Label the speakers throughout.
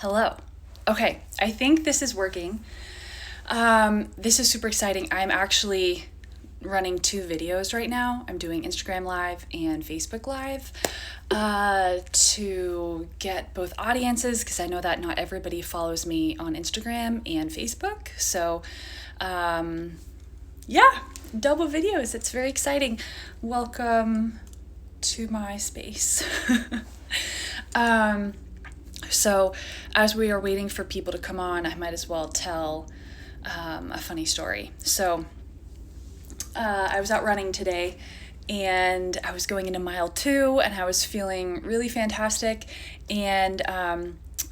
Speaker 1: Hello. Okay, I think this is working. This is super exciting. I'm actually running two videos right now. I'm doing Instagram Live and Facebook Live to get both audiences because I know that not everybody follows me on Instagram and Facebook. So, yeah, double videos. It's very exciting. Welcome to my space. So, as we are waiting for people to come on, I might as well tell a funny story. So, I was out running today and I was going into mile 2 and I was feeling really fantastic. And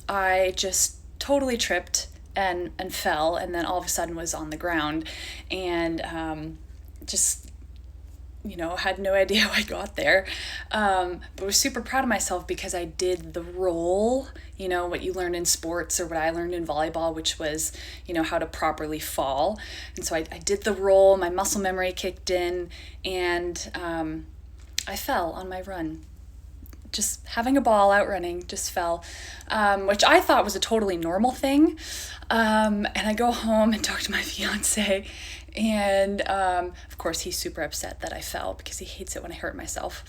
Speaker 1: I just totally tripped and fell, and then all of a sudden was on the ground and just had no idea how I got there, but was super proud of myself because I did the roll, what you learn in sports or what I learned in volleyball, which was, how to properly fall. And so I did the roll, my muscle memory kicked in, and I fell on my run. Just having a ball out running, just fell, which I thought was a totally normal thing. And I go home and talk to my fiance, and of course he's super upset that I fell because he hates it when I hurt myself.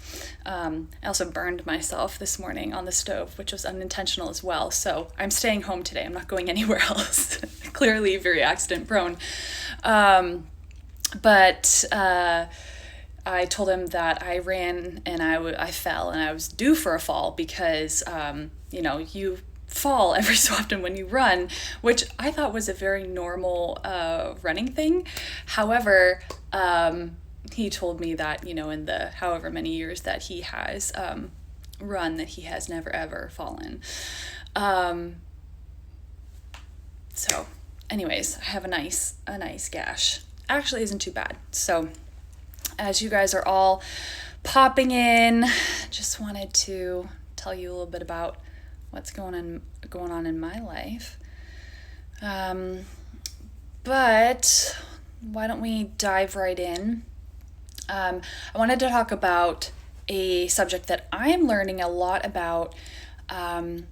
Speaker 1: I also burned myself this morning on the stove, which was unintentional as well. So I'm staying home today. I'm not going anywhere else. Clearly very accident prone. But I told him that I ran and I fell and I was due for a fall because, you fall every so often when you run, which I thought was a very normal running thing. However, he told me that, in the however many years that he has run, that he has never ever fallen. So anyways, I have a nice gash. Actually isn't too bad. So as you guys are all popping in, just wanted to tell you a little bit about what's going on in my life. But why don't we dive right in? I wanted to talk about a subject that I'm learning a lot about, and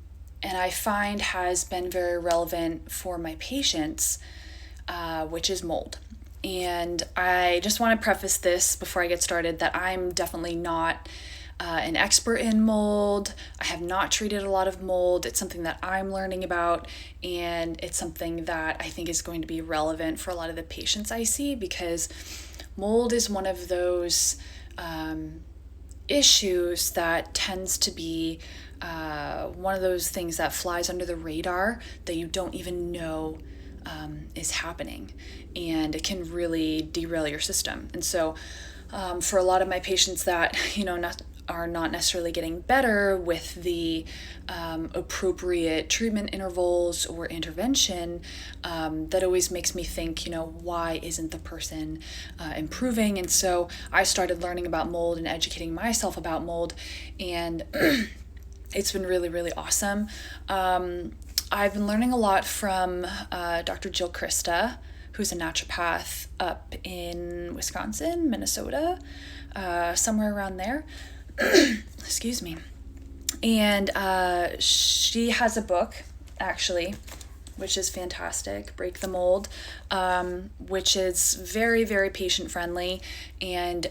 Speaker 1: I find has been very relevant for my patients, which is mold. And I just want to preface this before I get started that I'm definitely not an expert in mold. I have not treated a lot of mold. It's something that I'm learning about, and it's something that I think is going to be relevant for a lot of the patients I see, because mold is one of those issues that tends to be one of those things that flies under the radar that you don't even know is happening, and it can really derail your system. And so for a lot of my patients that are not necessarily getting better with the appropriate treatment intervals or intervention, that always makes me think, why isn't the person improving? And so I started learning about mold and educating myself about mold, and it's been really, really awesome. I've been learning a lot from Dr. Jill Krista, who's a naturopath up in Wisconsin, Minnesota, somewhere around there. Excuse me. And she has a book, actually, which is fantastic, Break the Mold, which is very, very patient friendly. And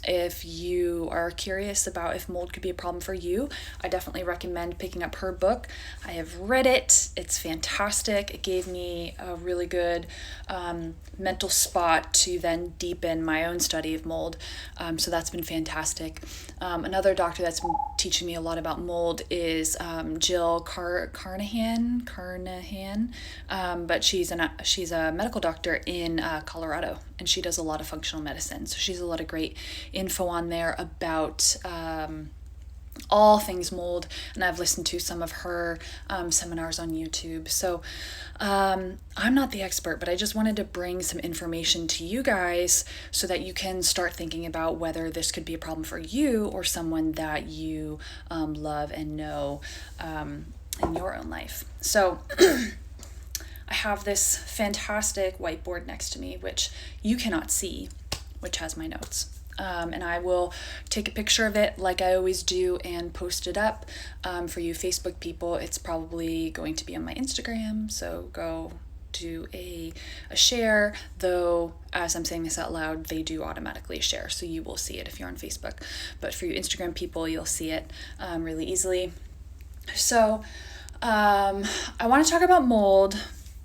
Speaker 1: if you are curious about if mold could be a problem for you, I definitely recommend picking up her book. I have read it. It's fantastic. It gave me a really good mental spot to then deepen my own study of mold. So that's been fantastic. Another doctor that's been teaching me a lot about mold is Jill Carnahan, but she's a medical doctor in Colorado, and she does a lot of functional medicine. So she's a lot of great info on there about all things mold, and I've listened to some of her seminars on YouTube. So I'm not the expert, but I just wanted to bring some information to you guys so that you can start thinking about whether this could be a problem for you or someone that you love and know in your own life. So I have this fantastic whiteboard next to me, which you cannot see, which has my notes. And I will take a picture of it like I always do and post it up. For you Facebook people, it's probably going to be on my Instagram, so go do a share, though as I'm saying this out loud, they do automatically share, so you will see it if you're on Facebook. But for you Instagram people, you'll see it really easily. So I want to talk about mold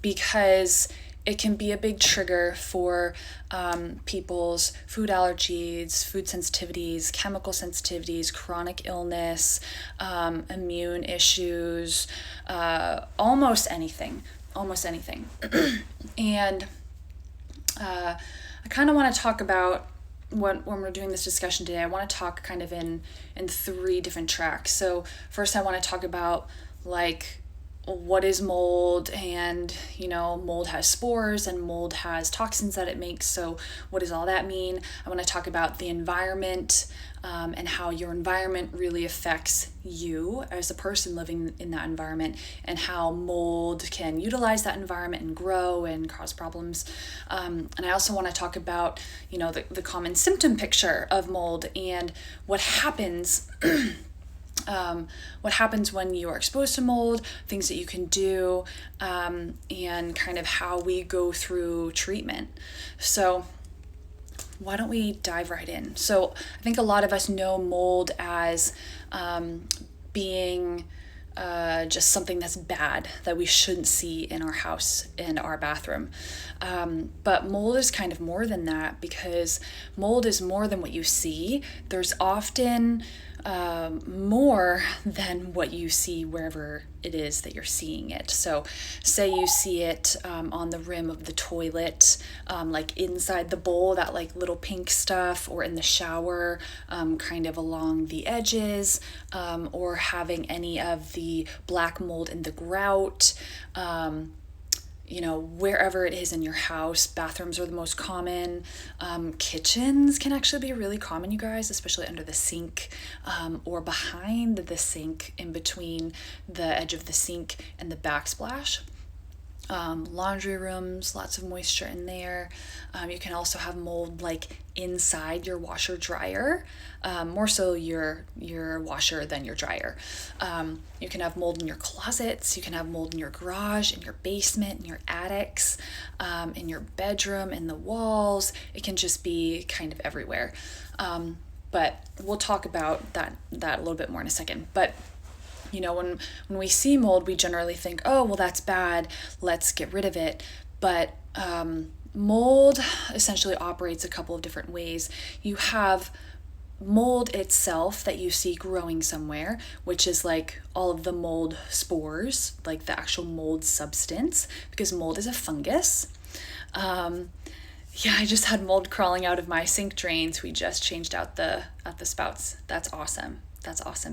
Speaker 1: because it can be a big trigger for people's food allergies, food sensitivities, chemical sensitivities, chronic illness, immune issues, almost anything. And I kind of want to talk about when we're doing this discussion today, I want to talk kind of in 3 different tracks. So first I want to talk about like what is mold, and mold has spores and mold has toxins that it makes, so what does all that mean? I want to talk about the environment, and how your environment really affects you as a person living in that environment, and how mold can utilize that environment and grow and cause problems. And I also want to talk about the common symptom picture of mold and what happens when you are exposed to mold, things that you can do, and kind of how we go through treatment. So why don't we dive right in? So I think a lot of us know mold as being just something that's bad that we shouldn't see in our house, in our bathroom. But mold is kind of more than that, because mold is more than what you see. There's often more than what you see wherever it is that you're seeing it. So say you see it on the rim of the toilet, like inside the bowl, that like little pink stuff, or in the shower, kind of along the edges, or having any of the black mold in the grout, wherever it is in your house. Bathrooms are the most common. Kitchens can actually be really common, you guys, especially under the sink, or behind the sink, in between the edge of the sink and the backsplash. Laundry rooms, lots of moisture in there. You can also have mold like inside your washer dryer, more so your washer than your dryer. You can have mold in your closets, you can have mold in your garage, in your basement, in your attics, in your bedroom, in the walls. It can just be kind of everywhere. But we'll talk about that a little bit more in a second. But when we see mold, we generally think, oh, well, that's bad, let's get rid of it. But mold essentially operates a couple of different ways. You have mold itself that you see growing somewhere, which is like all of the mold spores, like the actual mold substance, because mold is a fungus. I just had mold crawling out of my sink drains. We just changed out the spouts. That's awesome.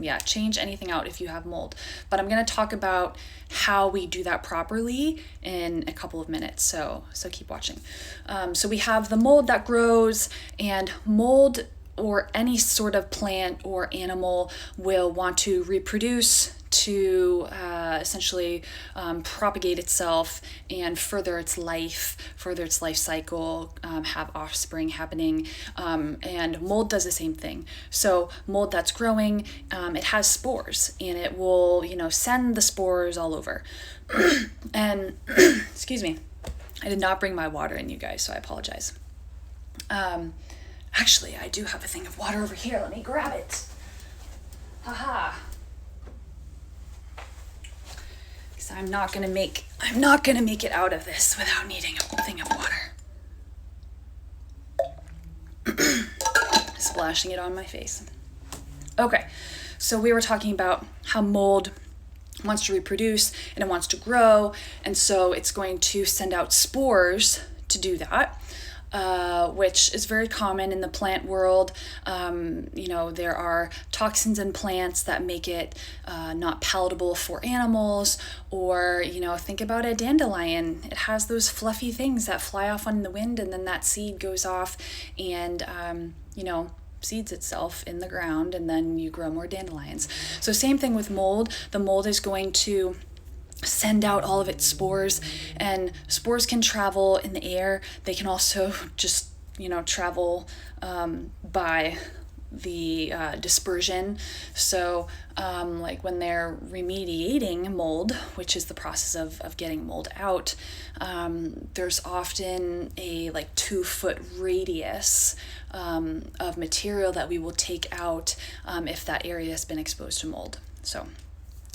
Speaker 1: Yeah, change anything out if you have mold. But I'm going to talk about how we do that properly in a couple of minutes. So keep watching. So we have the mold that grows, and mold, or any sort of plant or animal, will want to reproduce to essentially propagate itself and further its life cycle, have offspring happening, and mold does the same thing. So mold that's growing, it has spores, and it will send the spores all over. And excuse me, I did not bring my water in, you guys, so I apologize. Actually, I do have a thing of water over here. Let me grab it. Haha. Because I'm not gonna make it out of this without needing a thing of water. Splashing it on my face. Okay, so we were talking about how mold wants to reproduce and it wants to grow, and so it's going to send out spores to do that. Which is very common in the plant world. There are toxins in plants that make it not palatable for animals, or, think about a dandelion. It has those fluffy things that fly off on the wind, and then that seed goes off and, seeds itself in the ground, and then you grow more dandelions. So same thing with mold. The mold is going to send out all of its spores, and spores can travel in the air. They can also just travel by the dispersion. So like when they're remediating mold, which is the process of getting mold out, there's often a like 2-foot radius of material that we will take out if that area has been exposed to mold. So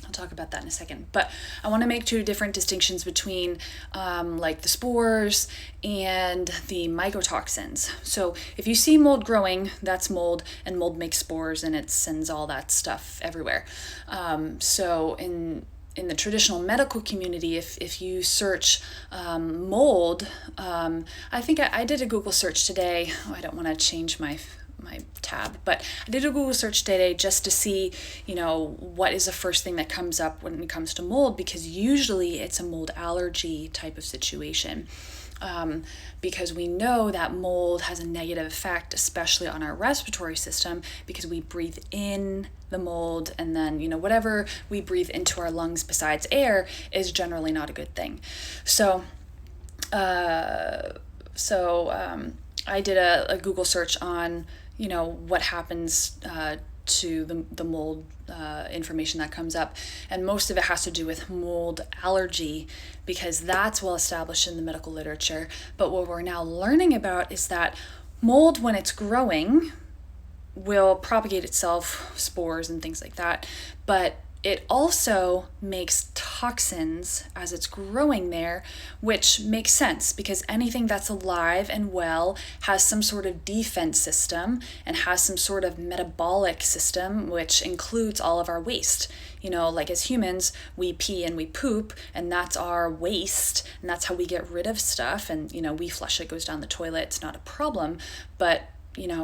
Speaker 1: I'll talk about that in a second. But I want to make 2 different distinctions between like the spores and the mycotoxins. So if you see mold growing, that's mold, and mold makes spores and it sends all that stuff everywhere. So in the traditional medical community, if you search mold, I think I did a Google search today. I don't want to change my tab, but I did a Google search today just to see, what is the first thing that comes up when it comes to mold, because usually it's a mold allergy type of situation. Because we know that mold has a negative effect, especially on our respiratory system, because we breathe in the mold, and then, whatever we breathe into our lungs besides air is generally not a good thing. So I did a Google search on, what happens to the mold information that comes up, and most of it has to do with mold allergy, because that's well established in the medical literature. But what we're now learning about is that mold, when it's growing, will propagate itself, spores and things like that, but it also makes toxins as it's growing there, which makes sense because anything that's alive and well has some sort of defense system and has some sort of metabolic system, which includes all of our waste. Like as humans, we pee and we poop, and that's our waste, and that's how we get rid of stuff. And, we flush it, goes down the toilet, it's not a problem. But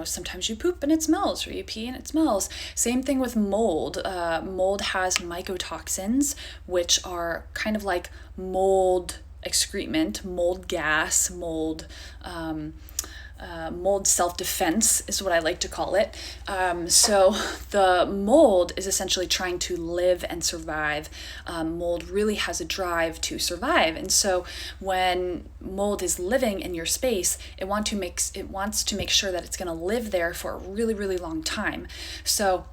Speaker 1: sometimes you poop and it smells, or you pee and it smells. Same thing with mold. Mold has mycotoxins, which are kind of like mold excrement, mold gas, mold self-defense is what I like to call it. So the mold is essentially trying to live and survive. Mold really has a drive to survive. And so when mold is living in your space, it wants to make sure that it's going to live there for a really, really long time. So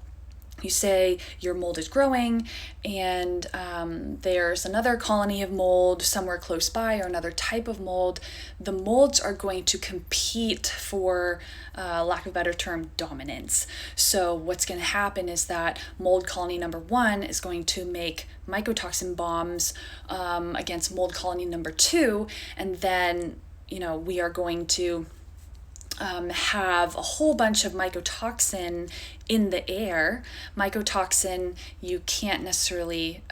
Speaker 1: you say your mold is growing, and there's another colony of mold somewhere close by, or another type of mold. The molds are going to compete for, lack of a better term, dominance. So what's going to happen is that mold colony number 1 is going to make mycotoxin bombs against mold colony number 2, and then we are going to have a whole bunch of mycotoxin in the air. Mycotoxin, you can't necessarily,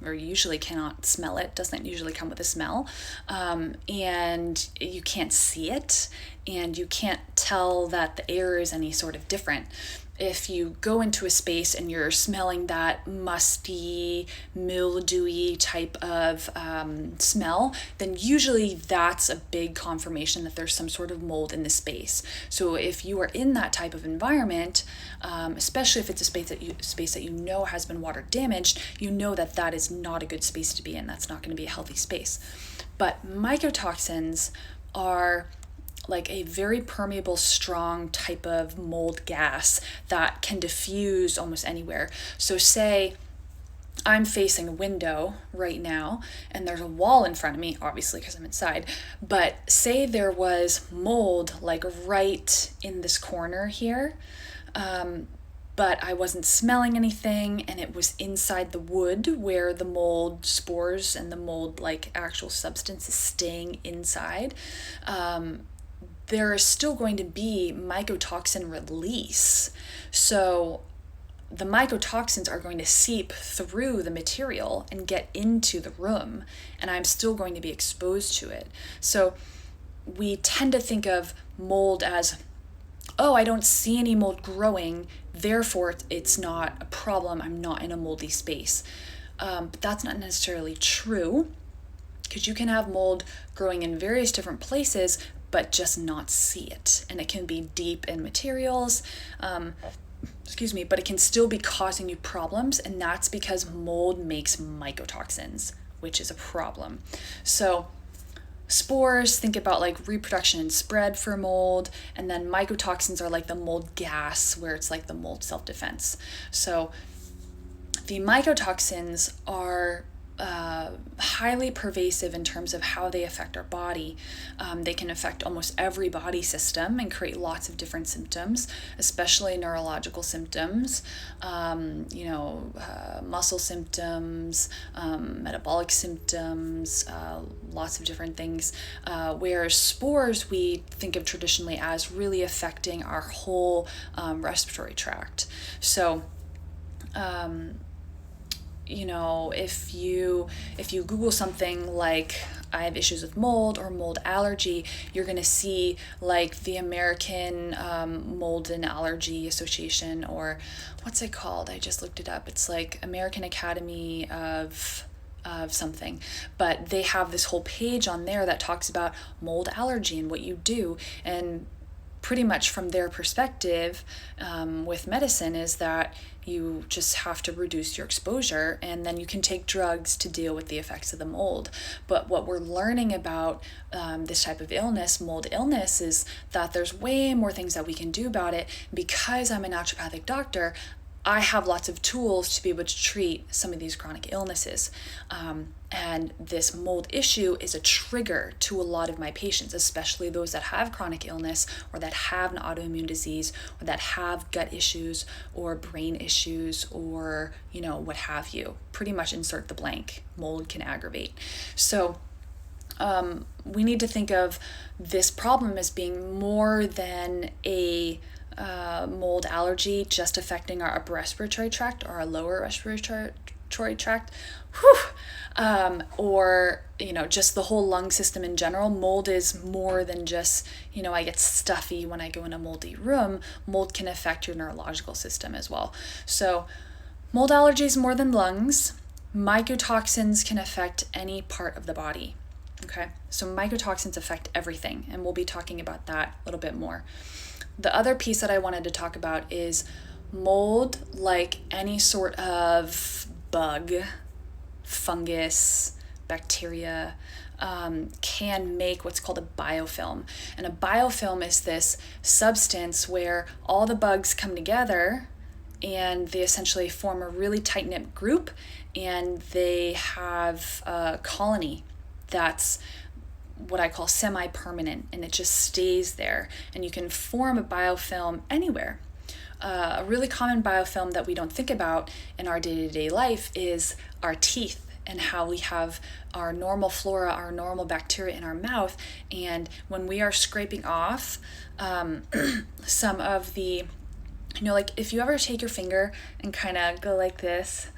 Speaker 1: or usually cannot smell it, doesn't usually come with a smell, and you can't see it, and you can't tell that the air is any sort of different. If you go into a space and you're smelling that musty, mildewy type of smell, then usually that's a big confirmation that there's some sort of mold in the space. So if you are in that type of environment, especially if it's a space that you know has been water damaged, you know that that is not a good space to be in. That's not going to be a healthy space. But mycotoxins are like a very permeable, strong type of mold gas that can diffuse almost anywhere. So say I'm facing a window right now and there's a wall in front of me, obviously because I'm inside, but say there was mold like right in this corner here, but I wasn't smelling anything, and it was inside the wood where the mold spores and the mold like actual substance is staying inside. There is still going to be mycotoxin release. So the mycotoxins are going to seep through the material and get into the room, and I'm still going to be exposed to it. So we tend to think of mold as, oh, I don't see any mold growing, therefore it's not a problem, I'm not in a moldy space. But that's not necessarily true, because you can have mold growing in various different places, but just not see it. And it can be deep in materials, but it can still be causing you problems, and that's because mold makes mycotoxins, which is a problem. So spores, think about like reproduction and spread for mold, and then mycotoxins are like the mold gas, where it's like the mold self-defense. So the mycotoxins are highly pervasive in terms of how they affect our body. They can affect almost every body system and create lots of different symptoms, especially neurological symptoms, muscle symptoms, metabolic symptoms, lots of different things. Whereas spores we think of traditionally as really affecting our whole respiratory tract. So, if you Google something like I have issues with mold or mold allergy, you're going to see like the American Mold and Allergy Association, or what's it called? I just looked it up. It's like American Academy of something, but they have this whole page on there that talks about mold allergy and what you do. And pretty much from their perspective with medicine is that you just have to reduce your exposure, and then you can take drugs to deal with the effects of the mold. But what we're learning about this type of illness, mold illness, is that there's way more things that we can do about it. Because I'm a naturopathic doctor, I have lots of tools to be able to treat some of these chronic illnesses. And this mold issue is a trigger to a lot of my patients, especially those that have chronic illness or that have an autoimmune disease or that have gut issues or brain issues or, what have you. Pretty much insert the blank. Mold can aggravate. So we need to think of this problem as being more than a mold allergy just affecting our upper respiratory tract or our lower respiratory tract, or just the whole lung system in general. Mold is more than just I get stuffy when I go in a moldy room. Mold can affect your neurological system as well. So mold allergy is more than lungs. Mycotoxins can affect any part of the body. Okay, so mycotoxins affect everything, and we'll be talking about that a little bit more. The other piece that I wanted to talk about is mold, like any sort of bug, fungus, bacteria, can make what's called a biofilm. And a biofilm is this substance where all the bugs come together and they essentially form a really tight-knit group, and they have a colony that's what I call semi-permanent, and it just stays there, and you can form a biofilm anywhere. A really common biofilm that we don't think about in our day-to-day life is our teeth, and how we have our normal flora, our normal bacteria in our mouth, and when we are scraping off some of the, like if you ever take your finger and kind of go like this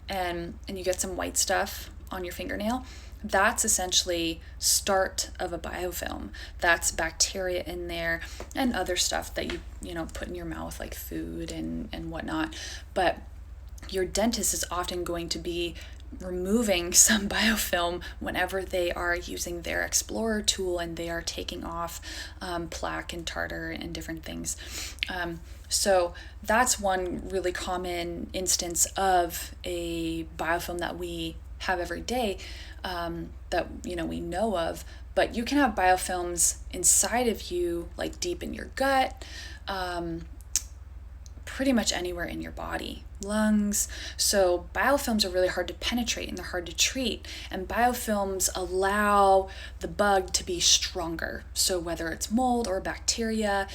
Speaker 1: and you get some white stuff on your fingernail, that's essentially start of a biofilm. That's bacteria in there and other stuff that you put in your mouth, like food and whatnot. But your dentist is often going to be removing some biofilm whenever they are using their Explorer tool and they are taking off plaque and tartar and different things. So that's one really common instance of a biofilm that we have every day, that we know of. But you can have biofilms inside of you, like deep in your gut, pretty much anywhere in your body, lungs. So biofilms are really hard to penetrate and they're hard to treat, and biofilms allow the bug to be stronger. So whether it's mold or bacteria,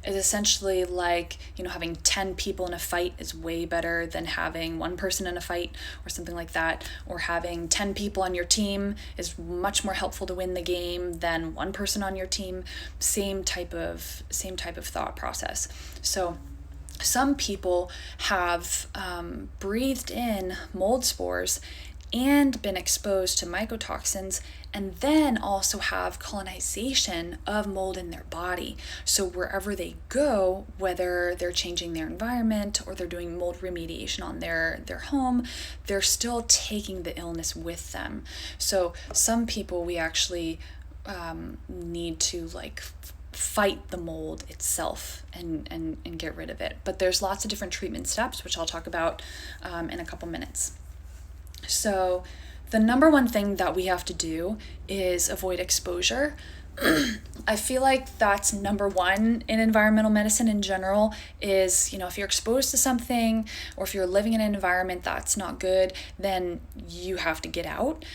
Speaker 1: is essentially like having 10 people in a fight is way better than having one person in a fight or something like that, or having 10 people on your team is much more helpful to win the game than one person on your team. Same type of thought process. So some people have breathed in mold spores and been exposed to mycotoxins, and then also have colonization of mold in their body. So wherever they go, whether they're changing their environment or they're doing mold remediation on their home, they're still taking the illness with them. So some people, we actually need to fight the mold itself and get rid of it. But there's lots of different treatment steps, which I'll talk about in a couple minutes. So the number one thing that we have to do is avoid exposure. I feel like that's number one in environmental medicine in general is, if you're exposed to something or if you're living in an environment that's not good, then you have to get out,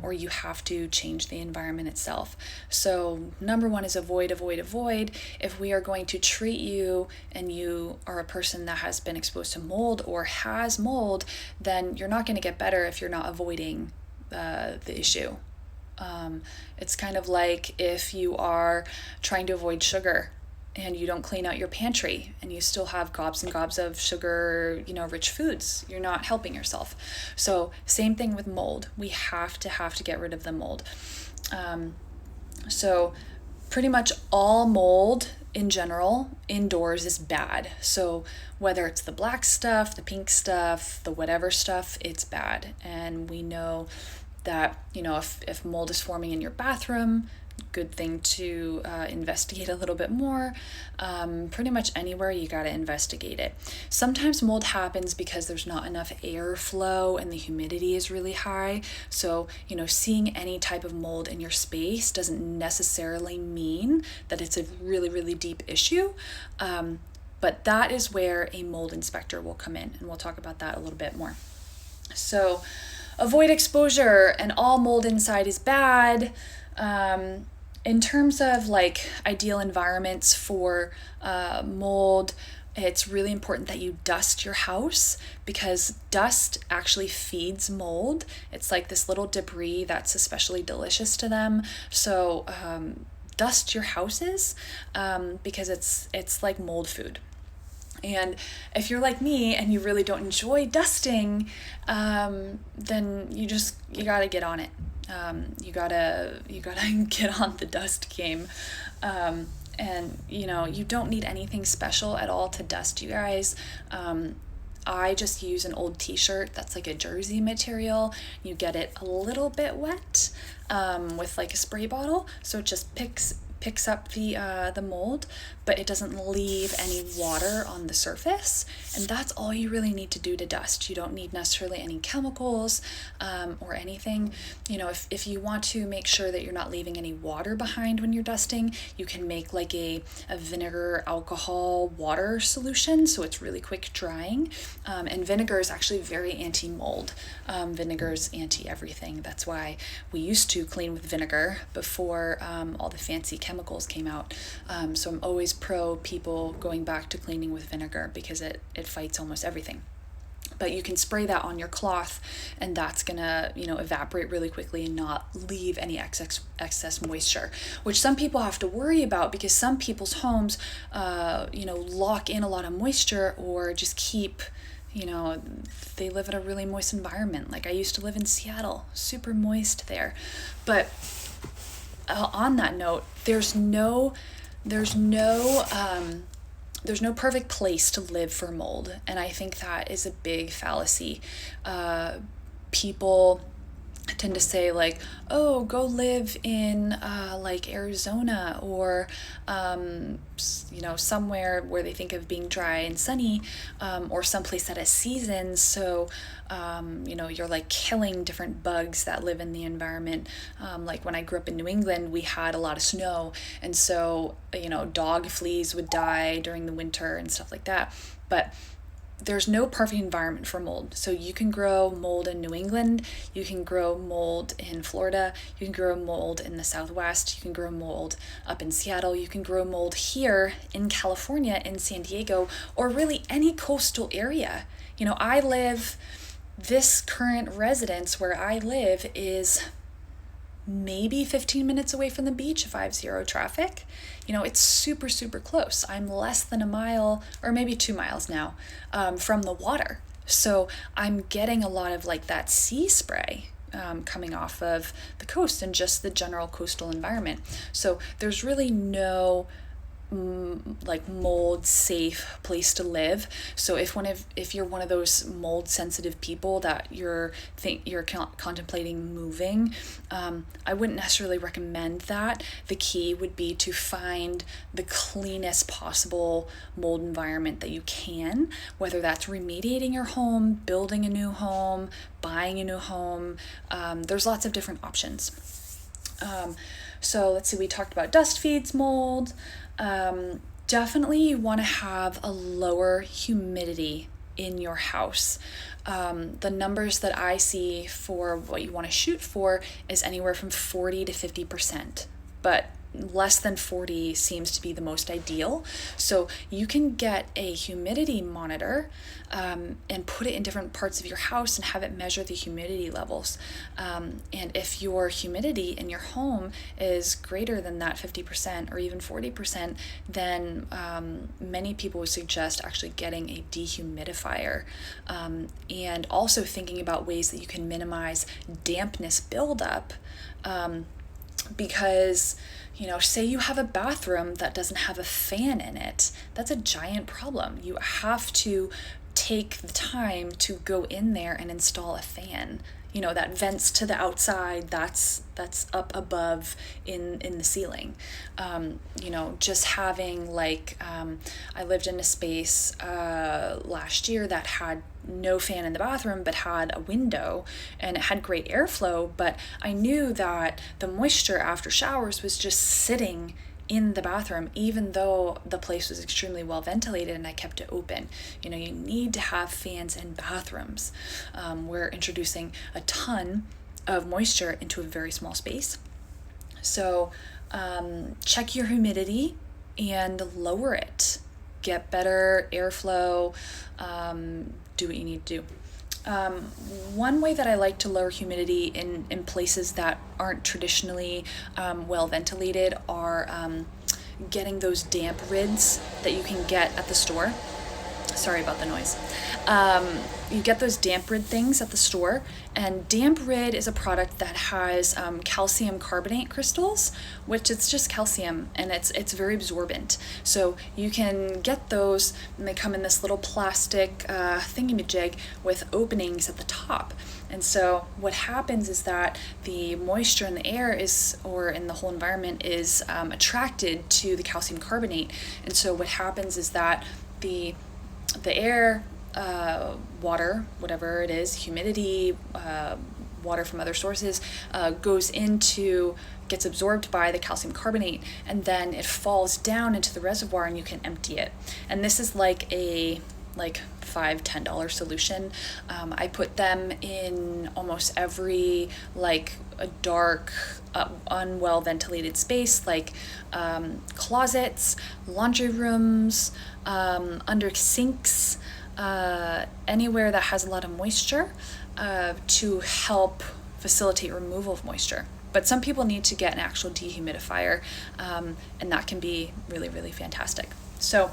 Speaker 1: or you have to change the environment itself. So number one is avoid, avoid, avoid. If we are going to treat you and you are a person that has been exposed to mold or has mold, then you're not going to get better if you're not avoiding the issue. It's kind of like if you are trying to avoid sugar and you don't clean out your pantry and you still have gobs and gobs of sugar, rich foods, you're not helping yourself. So same thing with mold. We have to get rid of the mold. So pretty much all mold in general indoors is bad. So whether it's the black stuff, the pink stuff, the whatever stuff, it's bad. And we know that, if mold is forming in your bathroom, good thing to investigate a little bit more. Pretty much anywhere you got to investigate it. Sometimes mold happens because there's not enough airflow and the humidity is really high. So, seeing any type of mold in your space doesn't necessarily mean that it's a really, really deep issue. But that is where a mold inspector will come in, and we'll talk about that a little bit more. So, avoid exposure, and all mold inside is bad. In terms of ideal environments for mold, it's really important that you dust your house because dust actually feeds mold. It's like this little debris that's especially delicious to them. So dust your houses because it's like mold food. And if you're like me and you really don't enjoy dusting, then you gotta get on it. You gotta get on the dust game. And you don't need anything special at all to dust, you guys. I just use an old t-shirt that's like a jersey material. You get it a little bit wet with a spray bottle, so it just picks up the mold, but it doesn't leave any water on the surface, and that's all you really need to do to dust. You don't need necessarily any chemicals or anything. If you want to make sure that you're not leaving any water behind when you're dusting, you can make a vinegar alcohol water solution, so it's really quick drying. And vinegar is actually very anti-mold. Vinegar is anti-everything. That's why we used to clean with vinegar before all the fancy chemicals came out. So I'm always pro people going back to cleaning with vinegar because it fights almost everything. But you can spray that on your cloth, and that's gonna evaporate really quickly and not leave any excess moisture, which some people have to worry about because some people's homes lock in a lot of moisture or just keep they live in a really moist environment. Like I used to live in Seattle, super moist there. But on that note, there's no perfect place to live for mold, and I think that is a big fallacy. People tend to say oh, go live in Arizona or somewhere where they think of being dry and sunny, or someplace that has seasons, so you're killing different bugs that live in the environment. When I grew up in New England, we had a lot of snow, and so dog fleas would die during the winter and stuff like that. But there's no perfect environment for mold. So you can grow mold in New England, you can grow mold in Florida, you can grow mold in the Southwest, you can grow mold up in Seattle, you can grow mold here in California, in San Diego, or really any coastal area. This current residence where I live is maybe 15 minutes away from the beach if I have zero traffic. It's super, super close. I'm less than a mile, or maybe 2 miles now, from the water. So I'm getting a lot of that sea spray coming off of the coast and just the general coastal environment. So there's really no like mold safe place to live. So if you're one of those mold sensitive people that you're contemplating moving, I wouldn't necessarily recommend that. The key would be to find the cleanest possible mold environment that you can, whether that's remediating your home, building a new home, buying a new home. There's lots of different options. So let's see, we talked about dust feeds mold. Definitely you want to have a lower humidity in your house. The numbers that I see for what you want to shoot for is anywhere from 40 to 50%, but less than 40 seems to be the most ideal. So you can get a humidity monitor and put it in different parts of your house and have it measure the humidity levels. And if your humidity in your home is greater than that 50% or even 40%, then many people would suggest actually getting a dehumidifier, and also thinking about ways that you can minimize dampness buildup. Because, say you have a bathroom that doesn't have a fan in it, that's a giant problem. You have to take the time to go in there and install a fan. That vents to the outside, that's up above in the ceiling. Just having I lived in a space last year that had no fan in the bathroom but had a window, and it had great airflow, but I knew that the moisture after showers was just sitting in the bathroom, even though the place was extremely well ventilated and I kept it open. You need to have fans in bathrooms. We're introducing a ton of moisture into a very small space. So check your humidity and lower it. Get better airflow, do what you need to do. One way that I like to lower humidity in places that aren't traditionally well ventilated are getting those damp rids that you can get at the store. Sorry about the noise. You get those damp rid things at the store, and damp rid is a product that has calcium carbonate crystals, which it's just calcium, and it's very absorbent. So you can get those, and they come in this little plastic thingamajig with openings at the top. And so what happens is that the moisture in the air or in the whole environment is attracted to the calcium carbonate. And so what happens is that the air, water, whatever it is, humidity, water from other sources, gets absorbed by the calcium carbonate, and then it falls down into the reservoir and you can empty it. And this is like a $5-10 solution. I put them in almost every a dark, unwell ventilated space, like closets, laundry rooms, under sinks, anywhere that has a lot of moisture, to help facilitate removal of moisture. But some people need to get an actual dehumidifier, and that can be really, really fantastic. So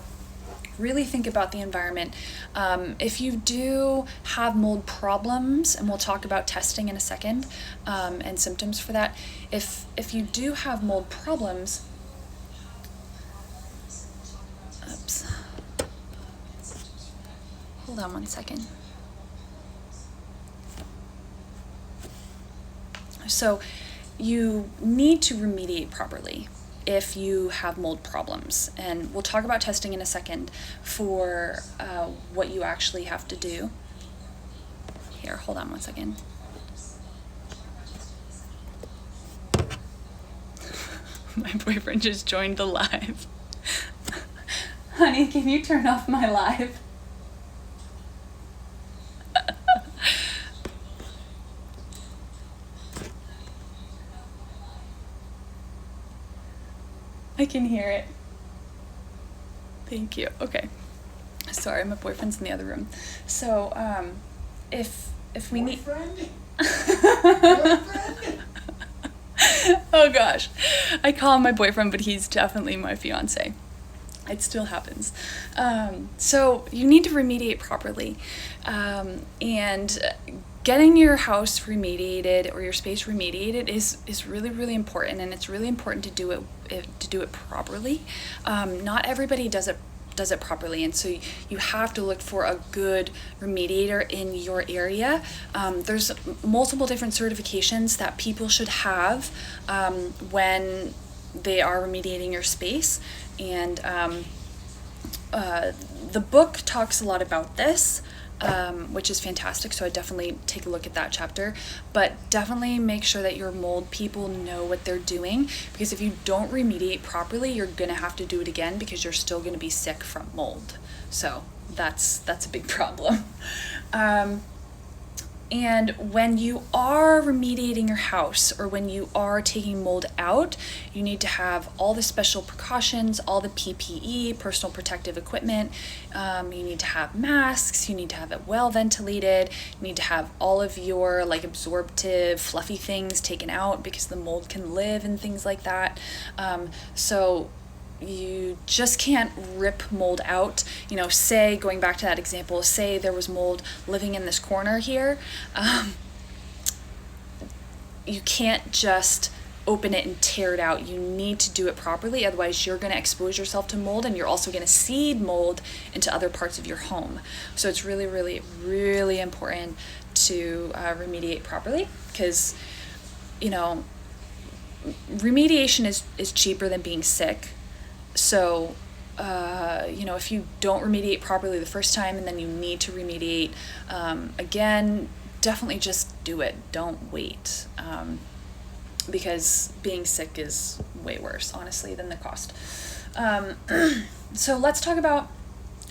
Speaker 1: really think about the environment. If you do have mold problems, and we'll talk about testing in a second, and symptoms for that. If you do have mold problems, oops, hold on one second. So you need to remediate properly if you have mold problems. And we'll talk about testing in a second for what you actually have to do. Here, hold on one second. My boyfriend just joined the live. Honey, can you turn off my live? I can hear it. Thank you. Okay. Sorry, my boyfriend's in the other room. So, if we need... Oh gosh. I call him my boyfriend, but he's definitely my fiance. It still happens. So you need to remediate properly. And getting your house remediated or your space remediated is really, really important, and it's really important to do it properly. Not everybody does it properly, and so you have to look for a good remediator in your area. There's multiple different certifications that people should have when they are remediating your space, and the book talks a lot about this, which is fantastic, so I definitely take a look at that chapter. But definitely make sure that your mold people know what they're doing, because if you don't remediate properly, you're gonna have to do it again because you're still gonna be sick from mold. So that's a big problem. And when you are remediating your house, or when you are taking mold out, you need to have all the special precautions, all the PPE, personal protective equipment. You need to have masks, you need to have it well ventilated, you need to have all of your like absorptive fluffy things taken out because the mold can live and things like that. So you just can't rip mold out. Say, going back to that example, say there was mold living in this corner here. You can't just open it and tear it out. You need to do it properly, otherwise you're going to expose yourself to mold, and you're also going to seed mold into other parts of your home. So it's really, really, really important to remediate properly, because remediation is cheaper than being sick. So, if you don't remediate properly the first time and then you need to remediate again, definitely just do it. Don't wait, because being sick is way worse, honestly, than the cost. So let's talk about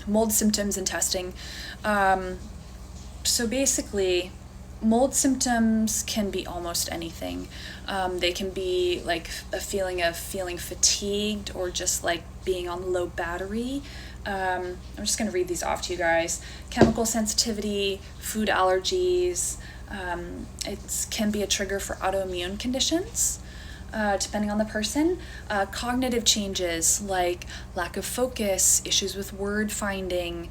Speaker 1: mold symptoms and testing. So basically, mold symptoms can be almost anything. They can be like a feeling of feeling fatigued, or just like being on low battery. I'm just going to read these off to you guys. Chemical sensitivity, food allergies. It can be a trigger for autoimmune conditions, depending on the person. Cognitive changes like lack of focus, issues with word finding.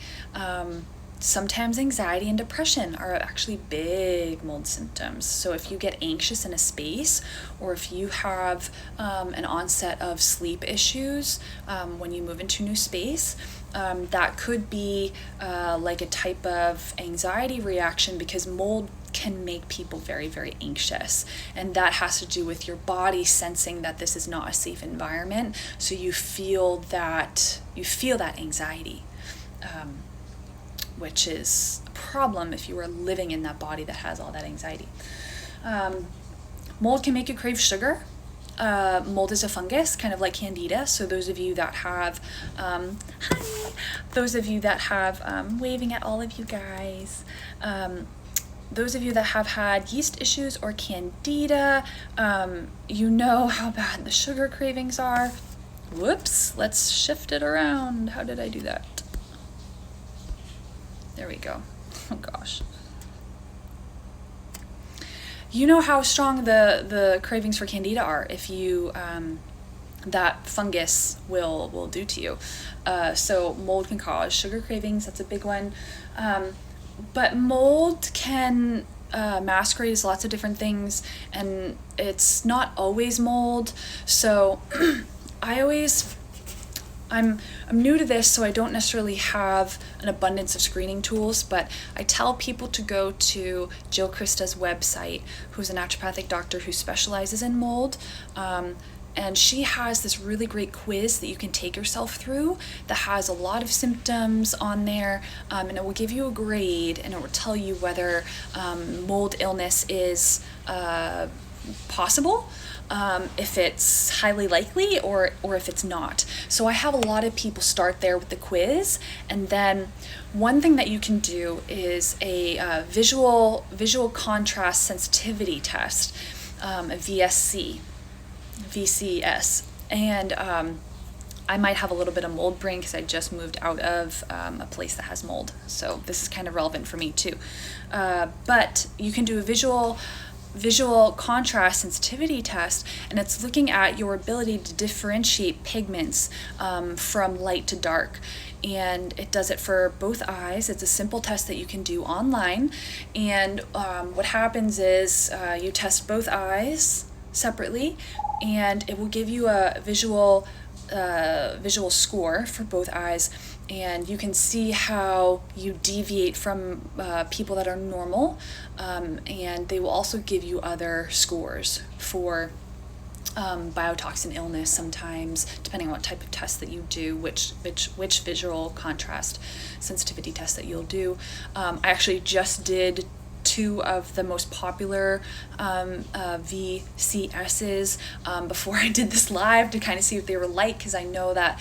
Speaker 1: Sometimes anxiety and depression are actually big mold symptoms. So if you get anxious in a space, or if you have an onset of sleep issues when you move into a new space, that could be like a type of anxiety reaction, because mold can make people very, very anxious, and that has to do with your body sensing that this is not a safe environment. So you feel that anxiety. Which is a problem if you are living in that body that has all that anxiety. Mold can make you crave sugar. Mold is a fungus, kind of like candida. So those of you that have, waving at all of you guys, those of you that have had yeast issues or candida, you know how bad the sugar cravings are. Whoops, let's shift it around. How did I do that? There we go. Oh gosh. You know how strong the cravings for candida are if you that fungus will do to you. So mold can cause sugar cravings. That's a big one. But mold can masquerade as lots of different things, and it's not always mold. So I'm new to this, so I don't necessarily have an abundance of screening tools, but I tell people to go to Jill Krista's website, who's a naturopathic doctor who specializes in mold. And she has this really great quiz that you can take yourself through that has a lot of symptoms on there, and it will give you a grade, and it will tell you whether mold illness is possible, if it's highly likely, or if it's not. So I have a lot of people start there with the quiz, and then one thing that you can do is a visual contrast sensitivity test, a VCS, and I might have a little bit of mold brain because I just moved out of a place that has mold, so this is kind of relevant for me too. But you can do a visual visual contrast sensitivity test, and it's looking at your ability to differentiate pigments from light to dark. And it does it for both eyes. It's a simple test that you can do online. And what happens is you test both eyes separately, and it will give you a visual score for both eyes, and you can see how you deviate from people that are normal, and they will also give you other scores for biotoxin illness sometimes, depending on what type of test that you do, which visual contrast sensitivity test that you'll do. I actually just did 2 of the most popular VCSs before I did this live to kind of see what they were like, because I know that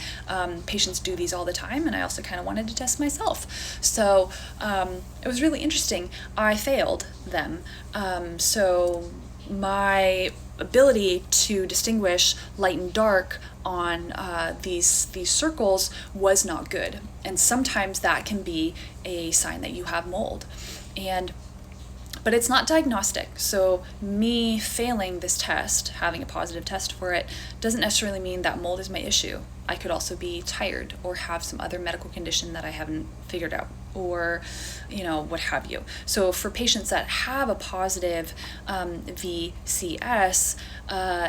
Speaker 1: patients do these all the time, and I also kind of wanted to test myself. So it was really interesting. I failed them. So my ability to distinguish light and dark on these circles was not good, and sometimes that can be a sign that you have mold. But it's not diagnostic, so me failing this test, having a positive test for it, doesn't necessarily mean that mold is my issue. I could also be tired or have some other medical condition that I haven't figured out, or what have you. So for patients that have a positive VCS,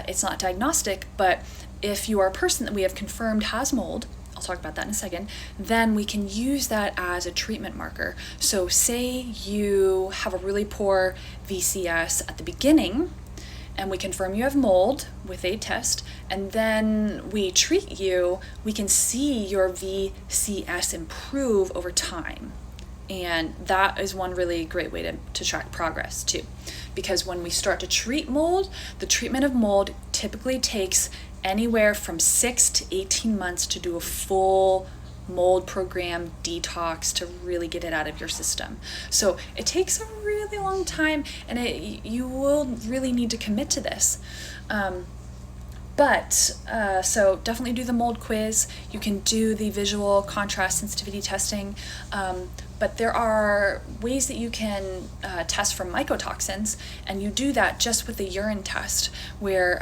Speaker 1: it's not diagnostic, but if you are a person that we have confirmed has mold, I'll talk about that in a second, then we can use that as a treatment marker. So say you have a really poor VCS at the beginning, and we confirm you have mold with a test, and then we treat you, we can see your VCS improve over time. And that is one really great way to track progress too. Because when we start to treat mold, the treatment of mold typically takes anywhere from 6 to 18 months to do a full mold program detox to really get it out of your system. So it takes a really long time, and you will really need to commit to this. So definitely do the mold quiz. You can do the visual contrast sensitivity testing, but there are ways that you can test for mycotoxins, and you do that just with the urine test, where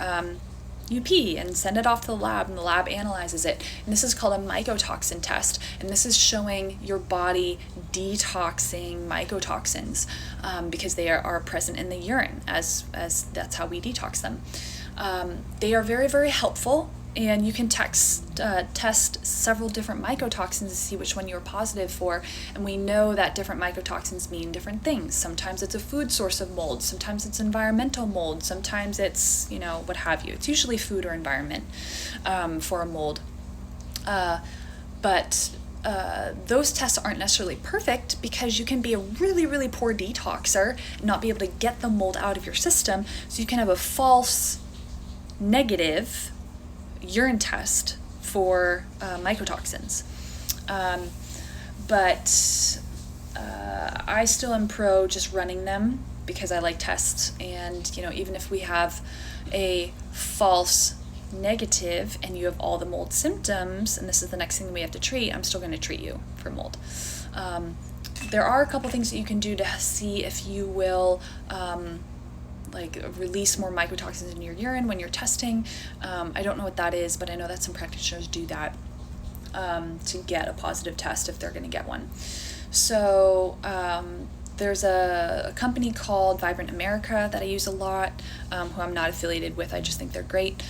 Speaker 1: you pee and send it off to the lab, and the lab analyzes it. And this is called a mycotoxin test, and this is showing your body detoxing mycotoxins because they are present in the urine, as that's how we detox them. They are very, very helpful, and you can test several different mycotoxins to see which one you're positive for. And we know that different mycotoxins mean different things. Sometimes it's a food source of mold, sometimes it's environmental mold, sometimes it's, what have you. It's usually food or environment for a mold. But those tests aren't necessarily perfect, because you can be a really, really poor detoxer and not be able to get the mold out of your system. So you can have a false negative urine test for mycotoxins. But I still am pro just running them, because I like tests, and even if we have a false negative and you have all the mold symptoms, and this is the next thing we have to treat, I'm still going to treat you for mold. There are a couple things that you can do to see if you will release more mycotoxins in your urine when you're testing. I don't know what that is, but I know that some practitioners do that to get a positive test if they're going to get one. So there's a company called Vibrant America that I use a lot, who I'm not affiliated with, I just think they're great,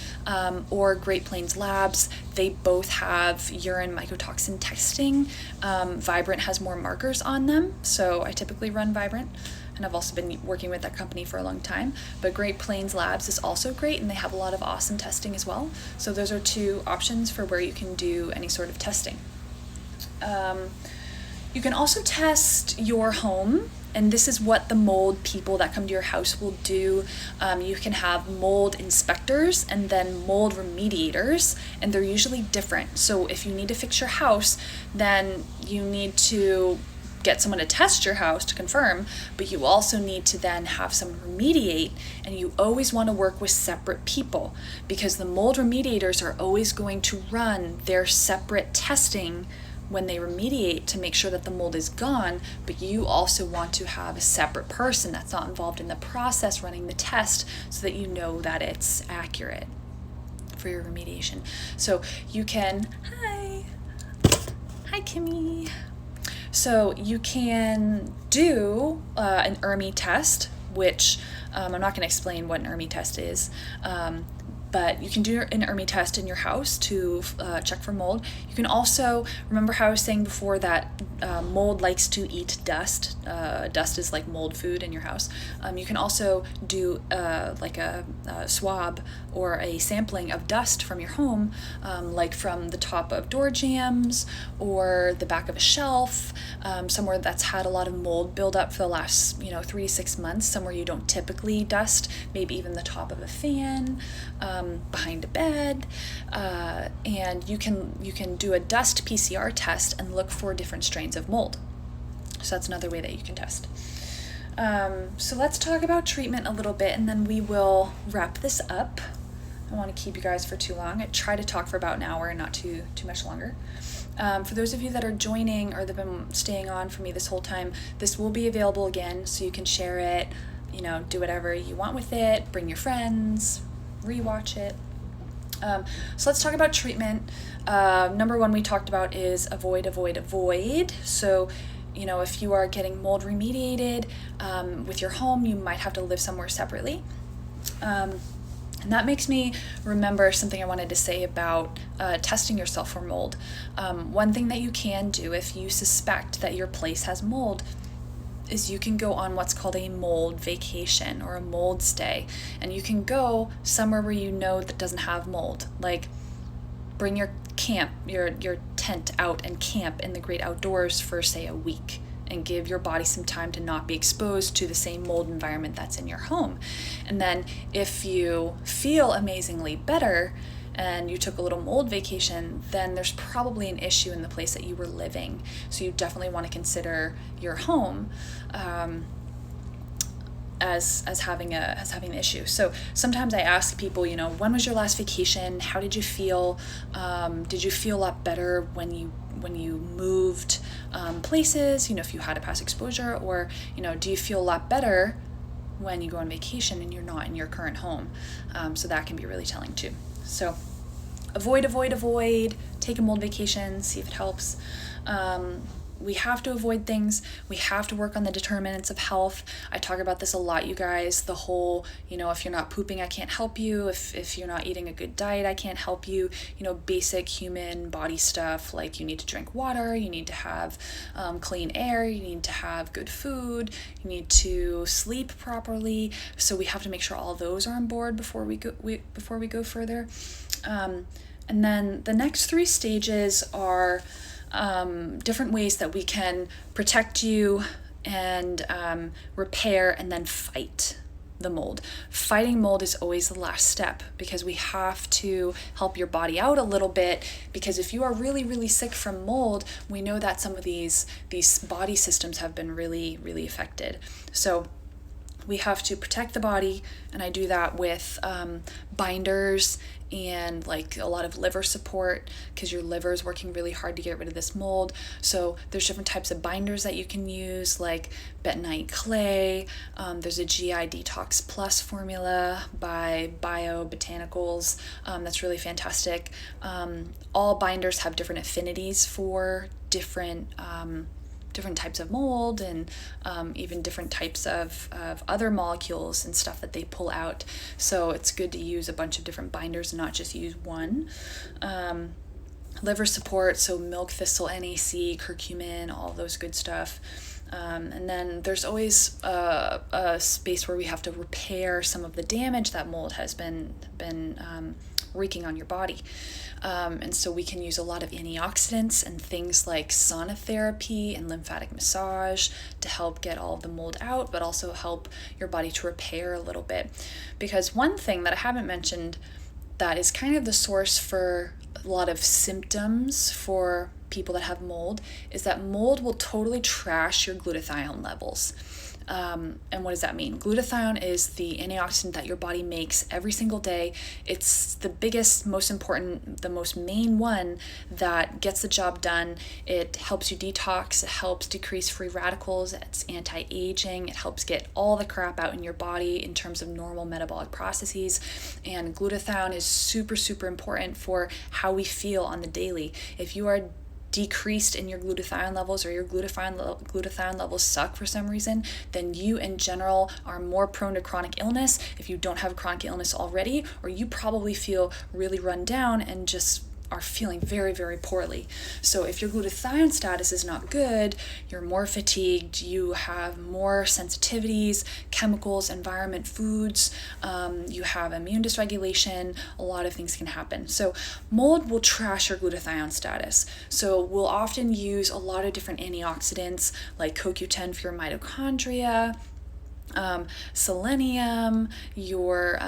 Speaker 1: or Great Plains Labs. They both have urine mycotoxin testing. Vibrant has more markers on them, so I typically run Vibrant. And I've also been working with that company for a long time. But Great Plains Labs is also great, and they have a lot of awesome testing as well. So those are 2 options for where you can do any sort of testing. You can also test your home, and this is what the mold people that come to your house will do. You can have mold inspectors and then mold remediators, and they're usually different. So if you need to fix your house, then you need to get someone to test your house to confirm, but you also need to then have someone remediate, and you always want to work with separate people, because the mold remediators are always going to run their separate testing when they remediate to make sure that the mold is gone, but you also want to have a separate person that's not involved in the process running the test so that you know that it's accurate for your remediation. So you can, hi Kimmy. So you can do an ERMI test, which I'm not going to explain what an ERMI test is, but you can do an ERMI test in your house to check for mold. You can also, remember how I was saying before that mold likes to eat dust. Dust is like mold food in your house. You can also do like a swab or a sampling of dust from your home, like from the top of door jambs or the back of a shelf, somewhere that's had a lot of mold buildup for the last 3 to 6 months, somewhere you don't typically dust, maybe even the top of a fan, behind a bed, and you can do a dust PCR test and look for different strains of mold. So that's another way that you can test. So let's talk about treatment a little bit, and then we will wrap this up. I don't want to keep you guys for too long. I try to talk for about an hour and not too much longer. For those of you that are joining or that have been staying on for me this whole time, this will be available again, so you can share it, do whatever you want with it, bring your friends, rewatch it. So let's talk about treatment. Number one we talked about is avoid. So, if you are getting mold remediated with your home, you might have to live somewhere separately. And that makes me remember something I wanted to say about testing yourself for mold. One thing that you can do if you suspect that your place has mold is you can go on what's called a mold vacation or a mold stay. And you can go somewhere where you know that doesn't have mold. Like bring your tent out and camp in the great outdoors for, say, a week, and give your body some time to not be exposed to the same mold environment that's in your home. And then if you feel amazingly better and you took a little mold vacation, then there's probably an issue in the place that you were living. So you definitely want to consider your home as having an issue. So sometimes I ask people, when was your last vacation? How did you feel? Did you feel a lot better when you moved places? If you had a past exposure, or do you feel a lot better when you go on vacation and you're not in your current home? So that can be really telling too. So avoid. Take a mold vacation. See if it helps. We have to avoid things. We have to work on the determinants of health. I talk about this a lot, you guys. The whole, if you're not pooping, I can't help you. If you're not eating a good diet, I can't help you. Basic human body stuff, like you need to drink water, you need to have clean air, you need to have good food, you need to sleep properly. So we have to make sure all those are on board before we go further. And then the next 3 stages are different ways that we can protect you and repair and then fight the mold. Fighting mold is always the last step, because we have to help your body out a little bit, because if you are really, really sick from mold, we know that some of these body systems have been really, really affected. So we have to protect the body, and I do that with binders and like a lot of liver support, because your liver is working really hard to get rid of this mold. So there's different types of binders that you can use, like bentonite clay. There's a GI Detox Plus formula by Biobotanicals that's really fantastic. All binders have different affinities for different types of mold, and even different types of other molecules and stuff that they pull out. So it's good to use a bunch of different binders and not just use one. Liver support, so milk thistle, NAC, curcumin, all those good stuff. And then there's always a space where we have to repair some of the damage that mold has been wreaking on your body. And so we can use a lot of antioxidants and things like sauna therapy and lymphatic massage to help get all of the mold out, but also help your body to repair a little bit. Because one thing that I haven't mentioned that is kind of the source for a lot of symptoms for people that have mold is that mold will totally trash your glutathione levels. And what does that mean? Glutathione is the antioxidant that your body makes every single day. It's the biggest, most important, the most main one that gets the job done. It helps you detox, it helps decrease free radicals, it's anti-aging, it helps get all the crap out in your body in terms of normal metabolic processes. And glutathione is super, super important for how we feel on the daily. If you are decreased in your glutathione levels, or your glutathione levels suck for some reason, then you in general are more prone to chronic illness if you don't have chronic illness already, or you probably feel really run down and just are feeling very, very poorly. So if your glutathione status is not good, you're more fatigued, you have more sensitivities, chemicals, environment, foods, you have immune dysregulation, a lot of things can happen. So mold will trash your glutathione status. So we'll often use a lot of different antioxidants like CoQ10 for your mitochondria, selenium, your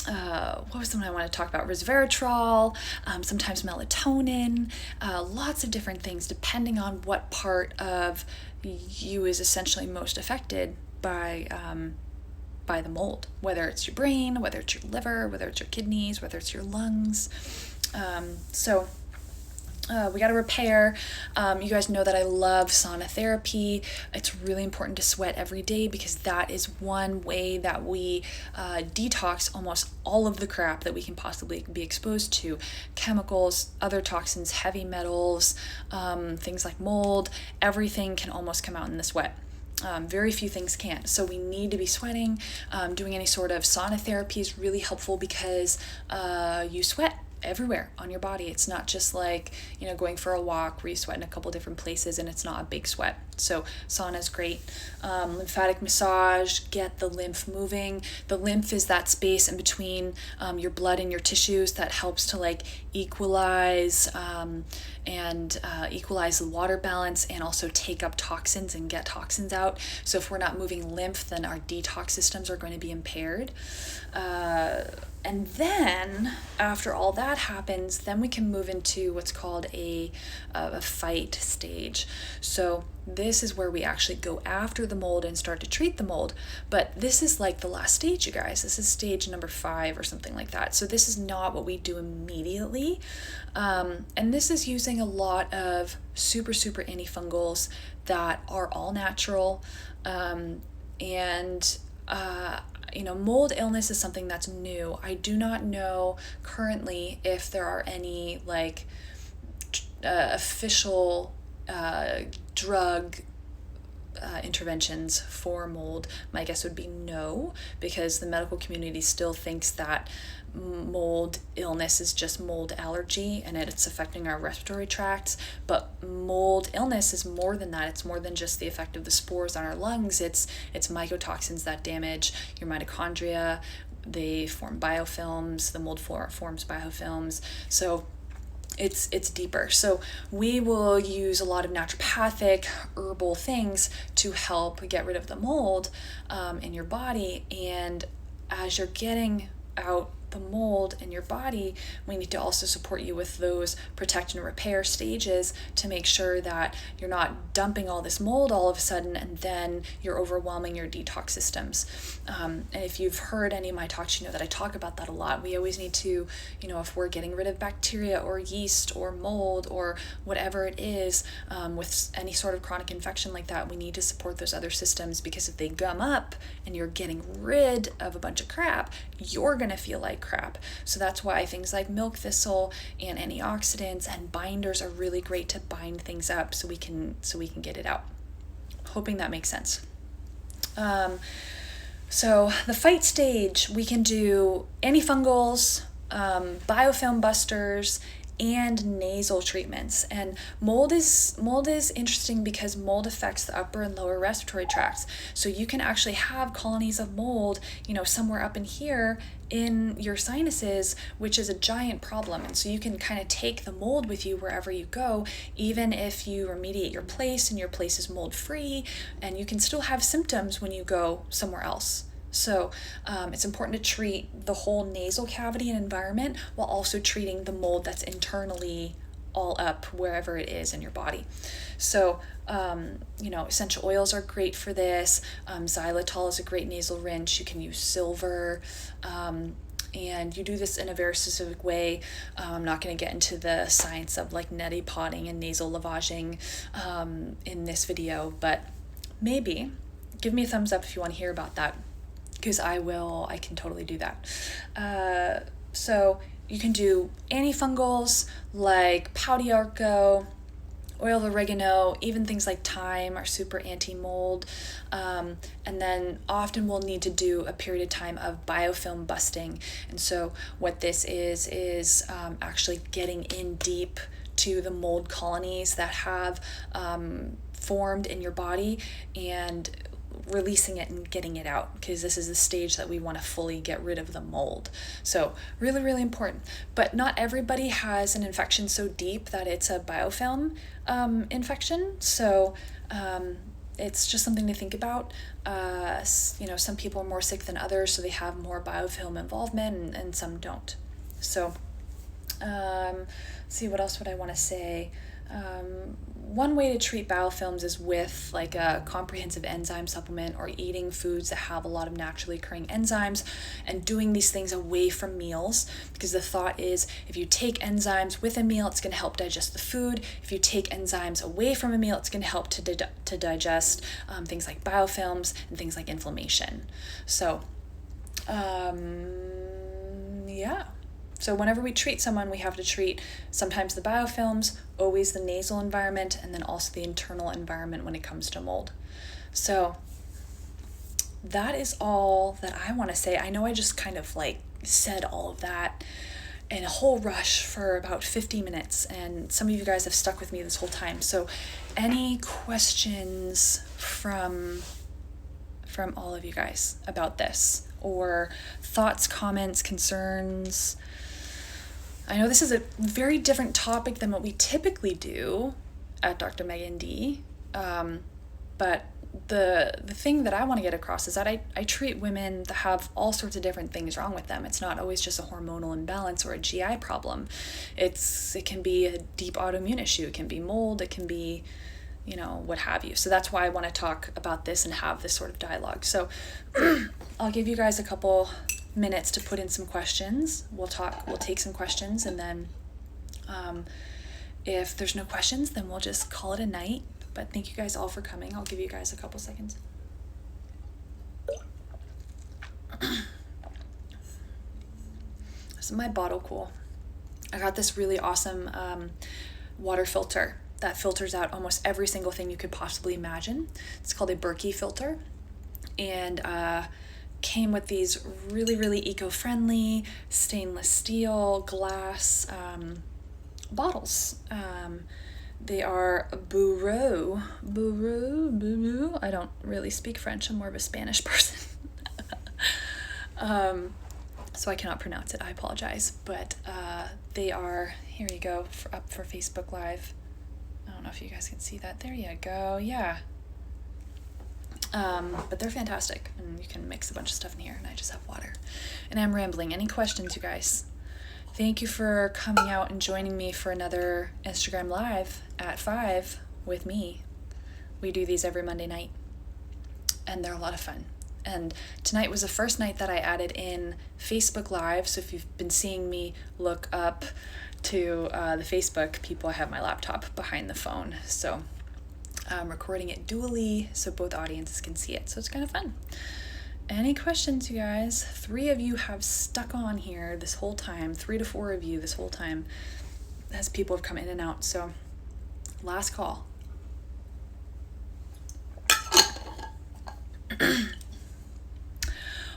Speaker 1: what was the one I want to talk about? Resveratrol, sometimes melatonin, lots of different things depending on what part of you is essentially most affected by the mold, whether it's your brain, whether it's your liver, whether it's your kidneys, whether it's your lungs. We got to repair. You guys know that I love sauna therapy. It's really important to sweat every day because that is one way that we detox almost all of the crap that we can possibly be exposed to. Chemicals, other toxins, heavy metals, things like mold, everything can almost come out in the sweat. Very few things can. So we need to be sweating. Doing any sort of sauna therapy is really helpful because you sweat everywhere on your body. It's not just like, going for a walk where you sweat in a couple different places and it's not a big sweat. So sauna is great. Lymphatic massage, get the lymph moving. The lymph is that space in between your blood and your tissues that helps to equalize equalize the water balance and also take up toxins and get toxins out. So if we're not moving lymph, then our detox systems are going to be impaired. And then after all that happens, then we can move into what's called a fight stage. So this is where we actually go after the mold and start to treat the mold. But this is like the last stage, you guys. This is stage number 5 or something like that. So this is not what we do immediately. And this is using a lot of super, super antifungals that are all natural. Mold illness is something that's new. I do not know currently if there are any official drug interventions for mold. My guess would be no, because the medical community still thinks that mold illness is just mold allergy and it's affecting our respiratory tracts. But mold illness is more than that. It's more than just the effect of the spores on our lungs. It's mycotoxins that damage your mitochondria. They form biofilms. The mold forms biofilms. So it's deeper. So we will use a lot of naturopathic herbal things to help get rid of the mold in your body. And as you're getting out the mold in your body, we need to also support you with those protect and repair stages to make sure that you're not dumping all this mold all of a sudden and then you're overwhelming your detox systems. And if you've heard any of my talks, you know that I talk about that a lot. We always need to, if we're getting rid of bacteria or yeast or mold or whatever it is, with any sort of chronic infection like that, we need to support those other systems, because if they gum up and you're getting rid of a bunch of crap, you're going to feel like crap. So that's why things like milk thistle and antioxidants and binders are really great to bind things up so we can get it out. Hoping that makes sense. So the fight stage, we can do antifungals, biofilm busters, and nasal treatments. And mold is interesting because mold affects the upper and lower respiratory tracts. So you can actually have colonies of mold, somewhere up in here in your sinuses, which is a giant problem. And so you can kind of take the mold with you wherever you go, even if you remediate your place and your place is mold free, and you can still have symptoms when you go somewhere else. So it's important to treat the whole nasal cavity and environment while also treating the mold that's internally all up wherever it is in your body. So, essential oils are great for this. Xylitol is a great nasal rinse. You can use silver. And you do this in a very specific way. I'm not going to get into the science of like neti potting and nasal lavaging in this video, but maybe give me a thumbs up if you want to hear about that, because I can totally do that. So you can do antifungals like pau d'arco, oil of oregano, even things like thyme are super anti-mold. And then often we'll need to do a period of time of biofilm busting. And so what this is actually getting in deep to the mold colonies that have formed in your body and releasing it and getting it out, because this is the stage that we want to fully get rid of the mold. So really, really important. But not everybody has an infection so deep that it's a biofilm infection. So it's just something to think about. Some people are more sick than others, so they have more biofilm involvement, and some don't. So see, what else would I want to say? One way to treat biofilms is with like a comprehensive enzyme supplement, or eating foods that have a lot of naturally occurring enzymes, and doing these things away from meals, because the thought is if you take enzymes with a meal, it's going to help digest the food. If you take enzymes away from a meal, it's going to help to digest things like biofilms and things like inflammation. So yeah. So whenever we treat someone, we have to treat sometimes the biofilms, always the nasal environment, and then also the internal environment when it comes to mold. So that is all that I want to say. I know I just kind of like said all of that in a whole rush for about 50 minutes, and some of you guys have stuck with me this whole time. So any questions from all of you guys about this, or thoughts, comments, concerns? I know this is a very different topic than what we typically do at Dr. Megan D, but the thing that I want to get across is that I treat women that have all sorts of different things wrong with them. It's not always just a hormonal imbalance or a GI problem. It can be a deep autoimmune issue. It can be mold. It can be, what have you. So that's why I want to talk about this and have this sort of dialogue. So I'll give you guys a couple minutes to put in some questions. We'll take some questions, and then if there's no questions, then we'll just call it a night. But thank you guys all for coming. I'll give you guys a couple seconds. This is my bottle cool. I got this really awesome water filter that filters out almost every single thing you could possibly imagine. It's called a Berkey filter, and came with these really, really eco-friendly stainless steel glass bottles. They are Bureau. I don't really speak French. I'm more of a Spanish person. So I cannot pronounce it. I apologize. But they are, here you go, up for Facebook Live. I don't know if you guys can see that. There you go. Yeah. But they're fantastic, and you can mix a bunch of stuff in here, and I just have water. And I'm rambling. Any questions, you guys? Thank you for coming out and joining me for another Instagram Live at 5 with me. We do these every Monday night, and they're a lot of fun. And tonight was the first night that I added in Facebook Live, so if you've been seeing me look up to the Facebook people, I have my laptop behind the phone, so I'm recording it dually so both audiences can see it, so it's kind of fun. Any questions, you guys? 3 of you have stuck on here this whole time, 3 to 4 of you this whole time, as people have come in and out, so last call.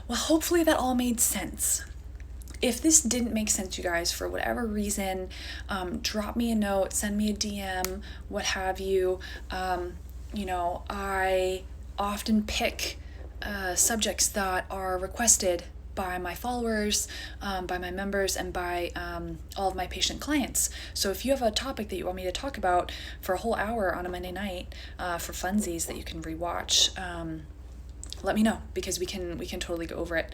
Speaker 1: Well, hopefully that all made sense. If this didn't make sense, you guys, for whatever reason, drop me a note, send me a DM, what have you. I often pick subjects that are requested by my followers, by my members, and by all of my patient clients. So if you have a topic that you want me to talk about for a whole hour on a Monday night for funsies that you can rewatch, let me know, because we can totally go over it.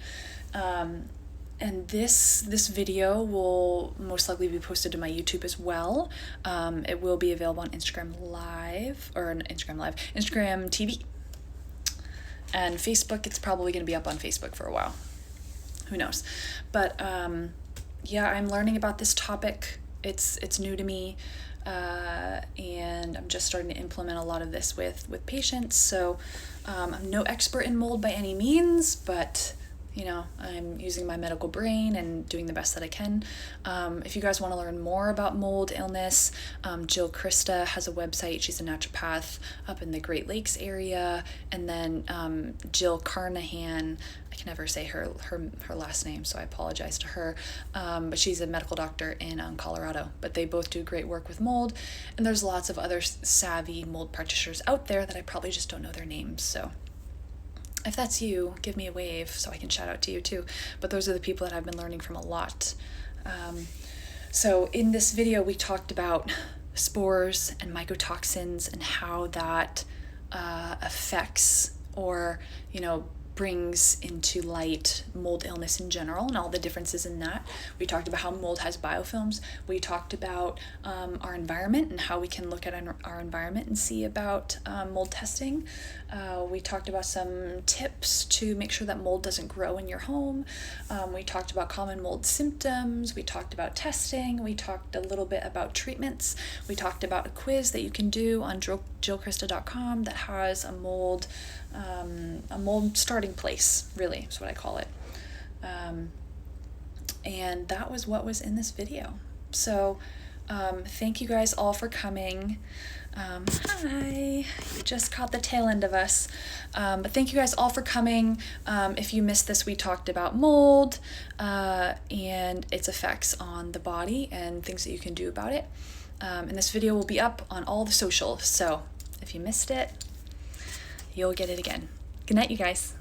Speaker 1: And this video will most likely be posted to my YouTube as well. It will be available on Instagram Live, or Instagram TV. And Facebook, it's probably going to be up on Facebook for a while. Who knows? But yeah, I'm learning about this topic. It's new to me, and I'm just starting to implement a lot of this with patients. So I'm no expert in mold by any means, but you know, I'm using my medical brain and doing the best that I can. If you guys want to learn more about mold illness, Jill Krista has a website. She's a naturopath up in the Great Lakes area. And then Jill Carnahan, I can never say her last name, so I apologize to her. But she's a medical doctor in Colorado. But they both do great work with mold. And there's lots of other savvy mold practitioners out there that I probably just don't know their names. So if that's you, give me a wave so I can shout out to you too. But those are the people that I've been learning from a lot. So in this video, we talked about spores and mycotoxins and how that affects, or, you know, brings into light mold illness in general and all the differences in that. We talked about how mold has biofilms. We talked about our environment and how we can look at our environment and see about mold testing. We talked about some tips to make sure that mold doesn't grow in your home. We talked about common mold symptoms. We talked about testing. We talked a little bit about treatments. We talked about a quiz that you can do on jillkrista.com that has a mold starting place, really, is what I call it. And that was what was in this video. So thank you guys all for coming. Hi, you just caught the tail end of us. But thank you guys all for coming. If you missed this, we talked about mold and its effects on the body and things that you can do about it. And this video will be up on all the socials. So if you missed it, you'll get it again. Good night, you guys.